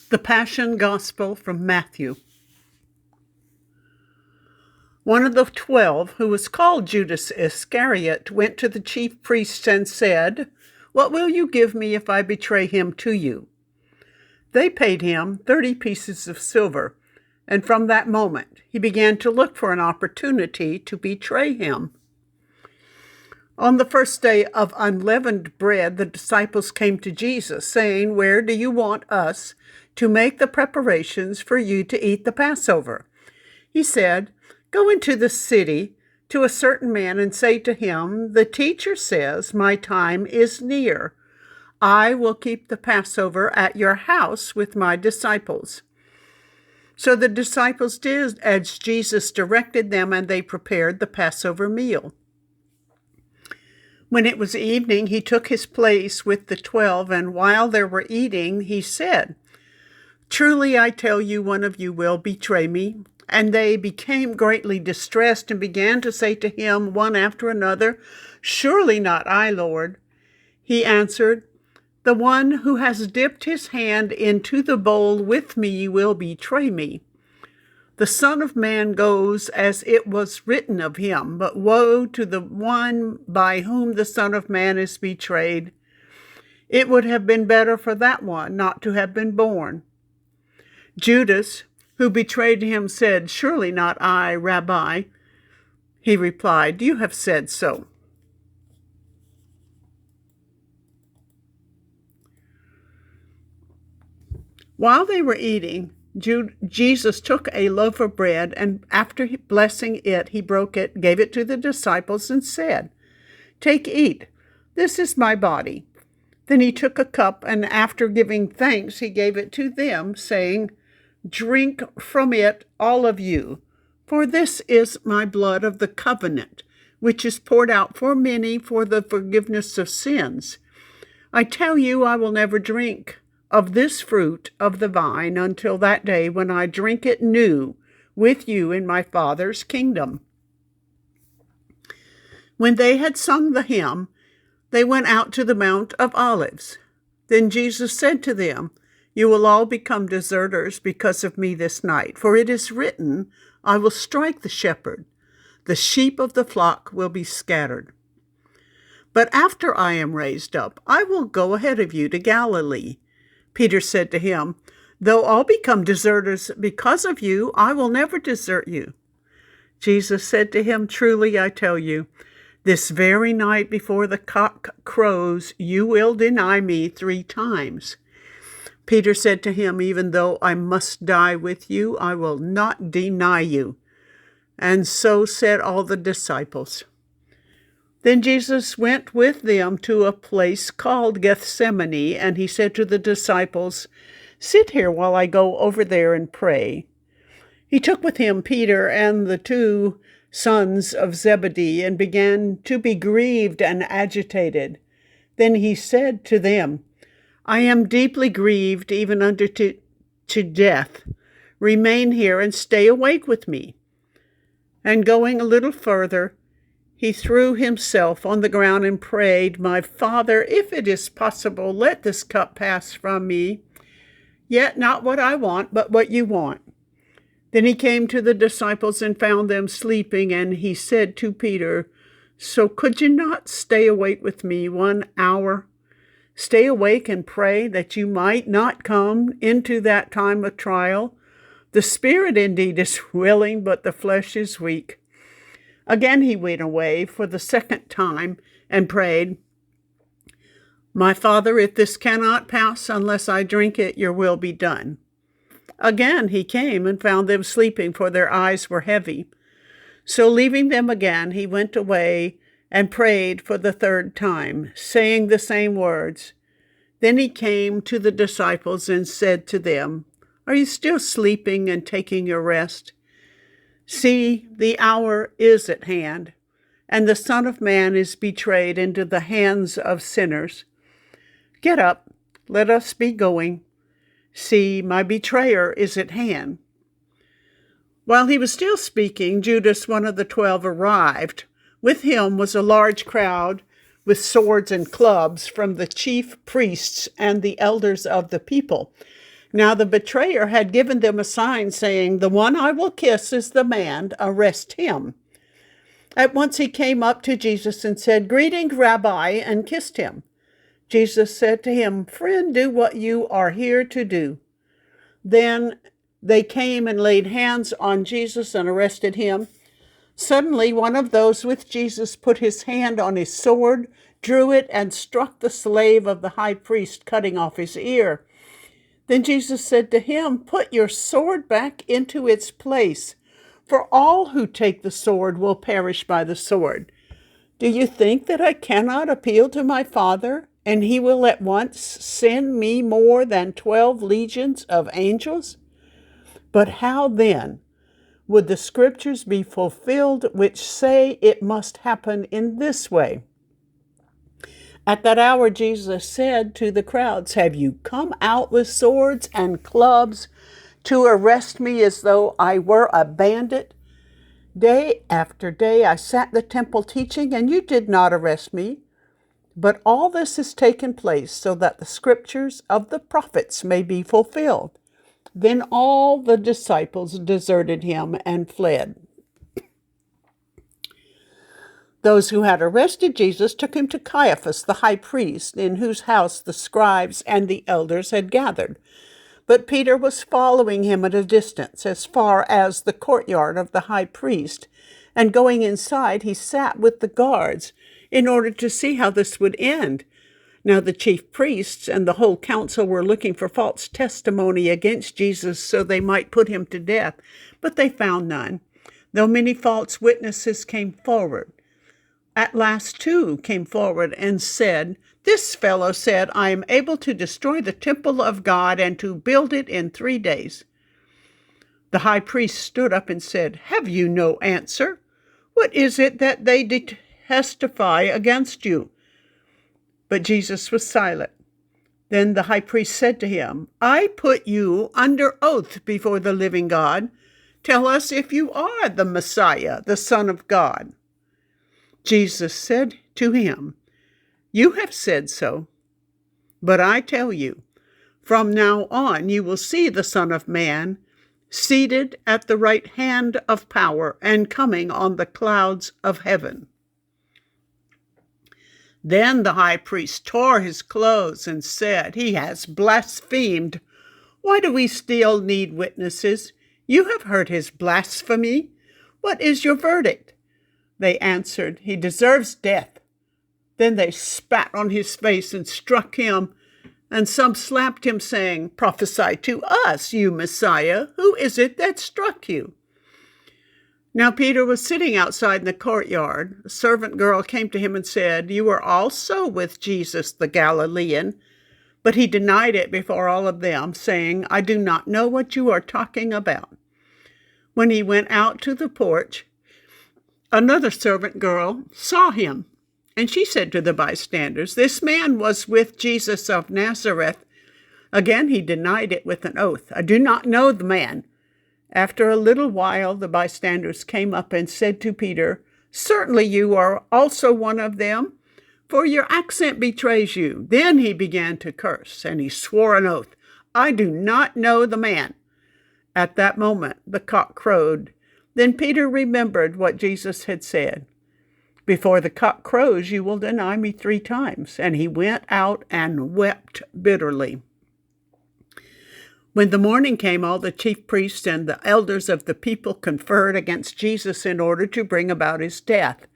The Passion Gospel from Matthew. One of the 12, who was called Judas Iscariot, went to the chief priests and said, "What will you give me if I betray him to you?" They paid him 30 pieces of silver, and from that moment he began to look for an opportunity to betray him. On the first day of unleavened bread, the disciples came to Jesus, saying, "Where do you want us to make the preparations for you to eat the Passover?" He said, "Go into the city to a certain man and say to him, 'The teacher says, my time is near. I will keep the Passover at your house with my disciples.'" So the disciples did as Jesus directed them, and they prepared the Passover meal. When it was evening, he took his place with the 12, and while they were eating, he said, "Truly I tell you, one of you will betray me." And they became greatly distressed and began to say to him one after another, "Surely not I, Lord." He answered, "The one who has dipped his hand into the bowl with me will betray me. The Son of Man goes as it was written of him, but woe to the one by whom the Son of Man is betrayed. It would have been better for that one not to have been born." Judas, who betrayed him, said, "Surely not I, Rabbi." He replied, "You have said so." While they were eating, Jesus took a loaf of bread, and after blessing it, he broke it, gave it to the disciples, and said, "Take, eat. This is my body." Then he took a cup, and after giving thanks, he gave it to them, saying, "Drink from it, all of you, for this is my blood of the covenant, which is poured out for many for the forgiveness of sins. I tell you, I will never drink of this fruit of the vine until that day when I drink it new with you in my Father's kingdom." When they had sung the hymn, they went out to the Mount of Olives. Then Jesus said to them, "You will all become deserters because of me this night, for it is written, I will strike the shepherd. The sheep of the flock will be scattered. But after I am raised up, I will go ahead of you to Galilee." Peter said to him, "Though all become deserters because of you, I will never desert you." Jesus said to him, "Truly I tell you, this very night before the cock crows, you will deny me 3 times. Peter said to him, "Even though I must die with you, I will not deny you." And so said all the disciples. Then Jesus went with them to a place called Gethsemane, and he said to the disciples, "Sit here while I go over there and pray." He took with him Peter and the 2 sons of Zebedee and began to be grieved and agitated. Then he said to them, "I am deeply grieved, even unto to death. Remain here and stay awake with me." And going a little further, he threw himself on the ground and prayed, "My Father, if it is possible, let this cup pass from me. Yet not what I want, but what you want." Then he came to the disciples and found them sleeping, and he said to Peter, "So could you not stay awake with me 1 hour? Stay awake and pray that you might not come into that time of trial. The spirit indeed is willing, but the flesh is weak." Again he went away for the 2nd time and prayed, "My Father, if this cannot pass unless I drink it, your will be done." Again he came and found them sleeping, for their eyes were heavy. So leaving them again, he went away and prayed for the 3rd time, saying the same words. Then he came to the disciples and said to them, "Are you still sleeping and taking your rest? See, the hour is at hand, and the Son of Man is betrayed into the hands of sinners. Get up, let us be going. See, my betrayer is at hand." While he was still speaking, Judas, one of the 12, arrived. With him was a large crowd with swords and clubs from the chief priests and the elders of the people. Now the betrayer had given them a sign saying, "The one I will kiss is the man, arrest him." At once he came up to Jesus and said, "Greetings, Rabbi," and kissed him. Jesus said to him, "Friend, do what you are here to do." Then they came and laid hands on Jesus and arrested him. Suddenly one of those with Jesus put his hand on his sword, drew it, and struck the slave of the high priest, cutting off his ear. Then Jesus said to him, "Put your sword back into its place, for all who take the sword will perish by the sword. Do you think that I cannot appeal to my Father, and he will at once send me more than 12 legions of angels? But how then would the scriptures be fulfilled which say it must happen in this way?" At that hour Jesus said to the crowds, "Have you come out with swords and clubs to arrest me as though I were a bandit? Day after day I sat in the temple teaching, and you did not arrest me. But all this has taken place so that the scriptures of the prophets may be fulfilled." Then all the disciples deserted him and fled. Those who had arrested Jesus took him to Caiaphas, the high priest, in whose house the scribes and the elders had gathered. But Peter was following him at a distance, as far as the courtyard of the high priest, and going inside, he sat with the guards in order to see how this would end. Now the chief priests and the whole council were looking for false testimony against Jesus so they might put him to death, but they found none, though many false witnesses came forward. At last 2 came forward and said, "This fellow said, 'I am able to destroy the temple of God and to build it in 3 days.'" The high priest stood up and said, "Have you no answer? What is it that they testify against you?" But Jesus was silent. Then the high priest said to him, "I put you under oath before the living God. Tell us if you are the Messiah, the Son of God." Jesus said to him, "You have said so. But I tell you, from now on you will see the Son of Man seated at the right hand of power and coming on the clouds of heaven." Then the high priest tore his clothes and said, "He has blasphemed. Why do we still need witnesses? You have heard his blasphemy. What is your verdict?" They answered, "He deserves death." Then they spat on his face and struck him, and some slapped him, saying, "Prophesy to us, you Messiah. Who is it that struck you?" Now Peter was sitting outside in the courtyard. A servant girl came to him and said, "You are also with Jesus the Galilean." But he denied it before all of them, saying, "I do not know what you are talking about." When he went out to the porch, another servant girl saw him, and she said to the bystanders, "This man was with Jesus of Nazareth." Again he denied it with an oath, "I do not know the man." After a little while the bystanders came up and said to Peter, "Certainly you are also one of them, for your accent betrays you." Then he began to curse, and he swore an oath, "I do not know the man." At that moment the cock crowed. Then Peter remembered what Jesus had said, "Before the cock crows, you will deny me 3 times." And he went out and wept bitterly. When the morning came, all the chief priests and the elders of the people conferred against Jesus in order to bring about his death.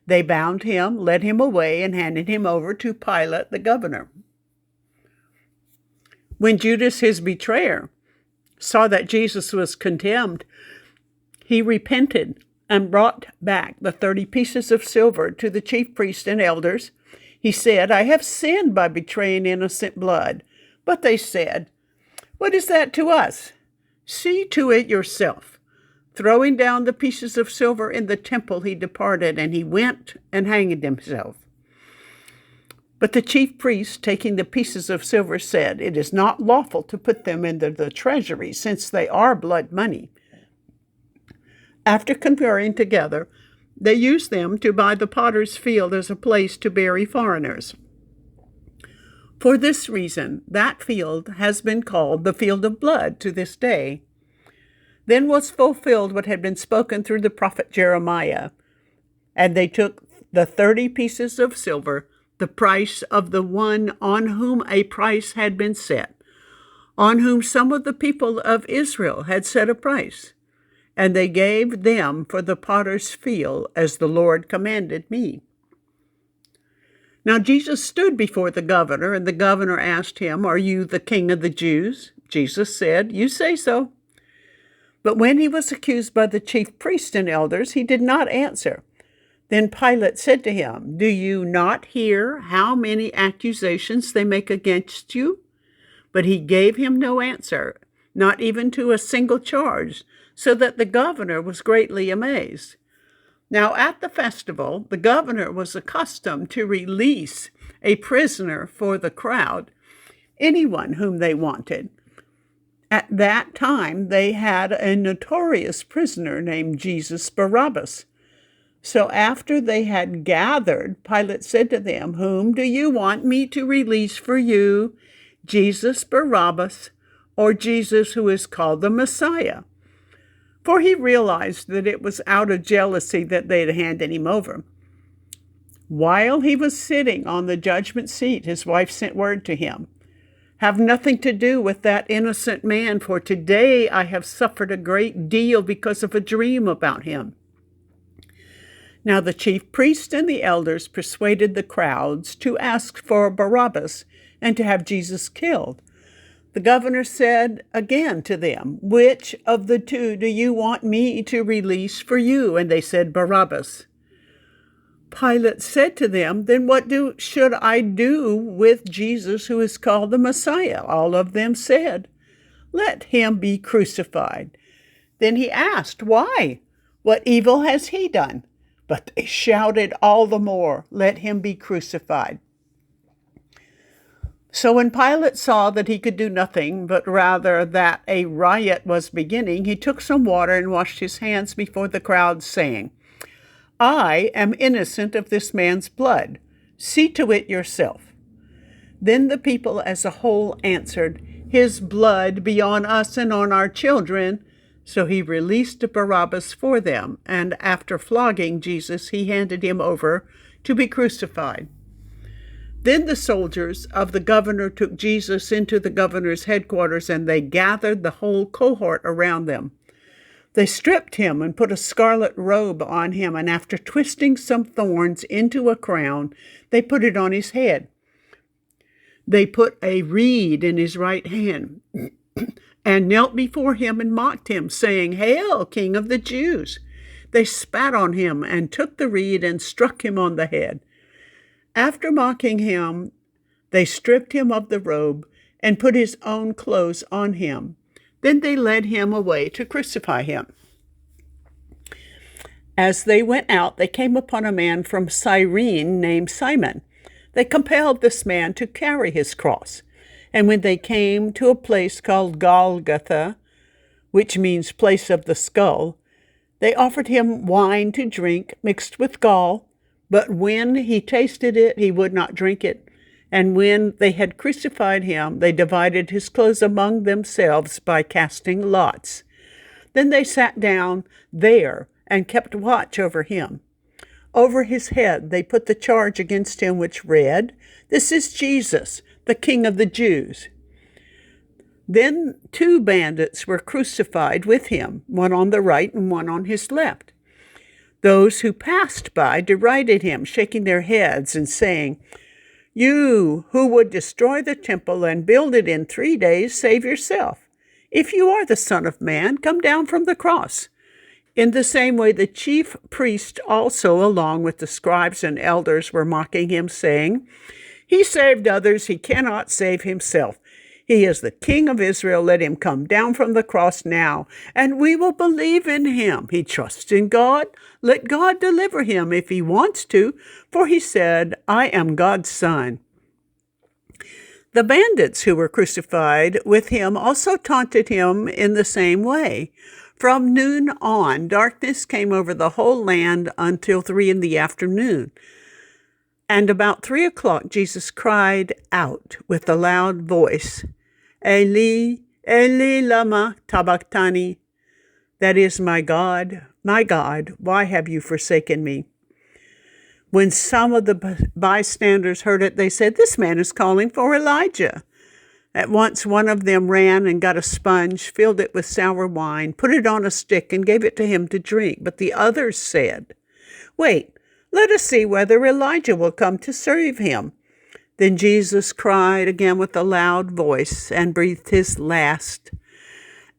They bound him, led him away, and handed him over to Pilate, the governor. When Judas, his betrayer, saw that Jesus was condemned, he repented and brought back the 30 pieces of silver to the chief priests and elders. He said, "I have sinned by betraying innocent blood." But they said, "What is that to us? See to it yourself." Throwing down the pieces of silver in the temple, he departed, and he went and hanged himself. But the chief priests, taking the pieces of silver, said, "It is not lawful to put them into the treasury, since they are blood money." After conferring together, they used them to buy the potter's field as a place to bury foreigners. For this reason, that field has been called the field of blood to this day. Then was fulfilled what had been spoken through the prophet Jeremiah. And they took the 30 pieces of silver, the price of the one on whom a price had been set, on whom some of the people of Israel had set a price, and they gave them for the potter's field, as the Lord commanded me. Now Jesus stood before the governor, and the governor asked him, "Are you the king of the Jews?" Jesus said, "You say so." But when he was accused by the chief priests and elders, he did not answer. Then Pilate said to him, "Do you not hear how many accusations they make against you?" But he gave him no answer, not even to a single charge, so that the governor was greatly amazed. Now at the festival, the governor was accustomed to release a prisoner for the crowd, anyone whom they wanted. At that time, they had a notorious prisoner named Jesus Barabbas. So after they had gathered, Pilate said to them, "Whom do you want me to release for you, Jesus Barabbas, or Jesus who is called the Messiah?" For he realized that it was out of jealousy that they had handed him over. While he was sitting on the judgment seat, his wife sent word to him, "Have nothing to do with that innocent man, for today I have suffered a great deal because of a dream about him." Now the chief priests and the elders persuaded the crowds to ask for Barabbas and to have Jesus killed. The governor said again to them, "Which of the two do you want me to release for you?" And they said, "Barabbas." Pilate said to them, "Then what should I do with Jesus who is called the Messiah?" All of them said, "Let him be crucified." Then he asked, "Why? What evil has he done?" But they shouted all the more, "Let him be crucified." So when Pilate saw that he could do nothing, but rather that a riot was beginning, he took some water and washed his hands before the crowd, saying, "I am innocent of this man's blood. See to it yourself." Then the people as a whole answered, "His blood be on us and on our children." So he released Barabbas for them, and after flogging Jesus, he handed him over to be crucified. Then the soldiers of the governor took Jesus into the governor's headquarters, and they gathered the whole cohort around them. They stripped him and put a scarlet robe on him, and after twisting some thorns into a crown, they put it on his head. They put a reed in his right hand and knelt before him and mocked him, saying, "Hail, King of the Jews!" They spat on him and took the reed and struck him on the head. After mocking him, they stripped him of the robe and put his own clothes on him. Then they led him away to crucify him. As they went out, they came upon a man from Cyrene named Simon. They compelled this man to carry his cross. And when they came to a place called Golgotha, which means place of the skull, they offered him wine to drink mixed with gall. But when he tasted it, he would not drink it. And when they had crucified him, they divided his clothes among themselves by casting lots. Then they sat down there and kept watch over him. Over his head they put the charge against him, which read, "This is Jesus, the King of the Jews." Then 2 bandits were crucified with him, one on the right and one on his left. Those who passed by derided him, shaking their heads and saying, "You who would destroy the temple and build it in 3 days, save yourself. If you are the Son of Man, come down from the cross." In the same way, the chief priests also, along with the scribes and elders, were mocking him, saying, "He saved others, he cannot save himself. He is the King of Israel. Let him come down from the cross now, and we will believe in him. He trusts in God. Let God deliver him if he wants to, for he said, 'I am God's son.'" The bandits who were crucified with him also taunted him in the same way. From noon on, darkness came over the whole land until 3 in the afternoon. And about 3 o'clock, Jesus cried out with a loud voice, Eli, Eli, lama tabachthani. That is, my God, why have you forsaken me? When some of the bystanders heard it, they said, this man is calling for Elijah. At once one of them ran and got a sponge, filled it with sour wine, put it on a stick, and gave it to him to drink. But the others said, wait, let us see whether Elijah will come to save him. Then Jesus cried again with a loud voice and breathed his last.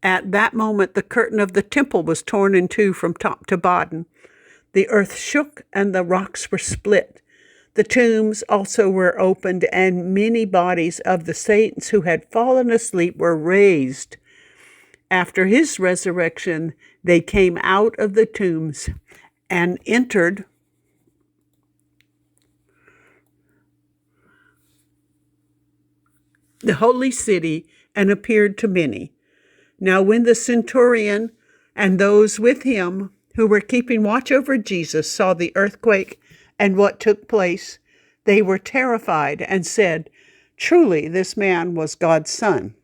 At that moment, the curtain of the temple was torn in two from top to bottom. The earth shook and the rocks were split. The tombs also were opened, and many bodies of the saints who had fallen asleep were raised. After his resurrection, they came out of the tombs and entered the holy city and appeared to many. Now when the centurion and those with him who were keeping watch over Jesus saw the earthquake and what took place, they were terrified and said, truly, this man was God's son.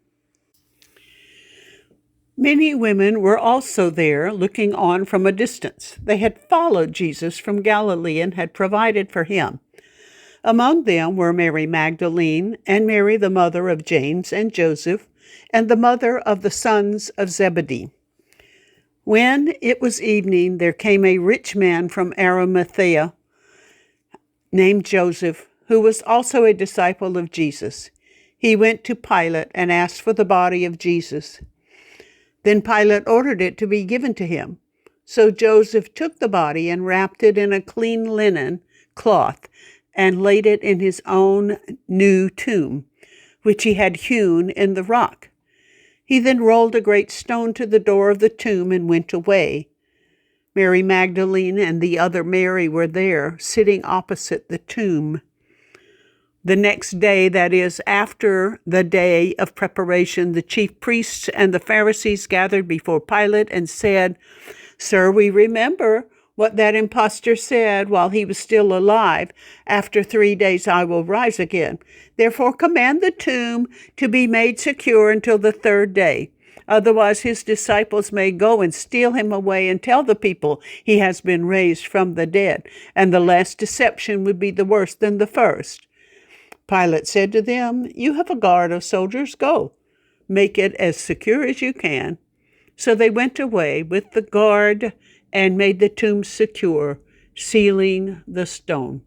Many women were also there, looking on from a distance. They had followed Jesus from Galilee and had provided for him. Among them were Mary Magdalene and Mary, the mother of James and Joseph, and the mother of the sons of Zebedee. When it was evening, there came a rich man from Arimathea named Joseph, who was also a disciple of Jesus. He went to Pilate and asked for the body of Jesus. Then Pilate ordered it to be given to him. So Joseph took the body and wrapped it in a clean linen cloth and laid it in his own new tomb, which he had hewn in the rock. He then rolled a great stone to the door of the tomb and went away. Mary Magdalene and the other Mary were there, sitting opposite the tomb. The next day, that is, after the day of preparation, the chief priests and the Pharisees gathered before Pilate and said, Sir, we remember what that impostor said while he was still alive. After 3 days I will rise again. Therefore command the tomb to be made secure until the third day. Otherwise his disciples may go and steal him away and tell the people he has been raised from the dead, and the last deception would be the worse than the first. Pilate said to them, You have a guard of soldiers. Go, make it as secure as you can. So they went away with the guard and made the tomb secure, sealing the stone.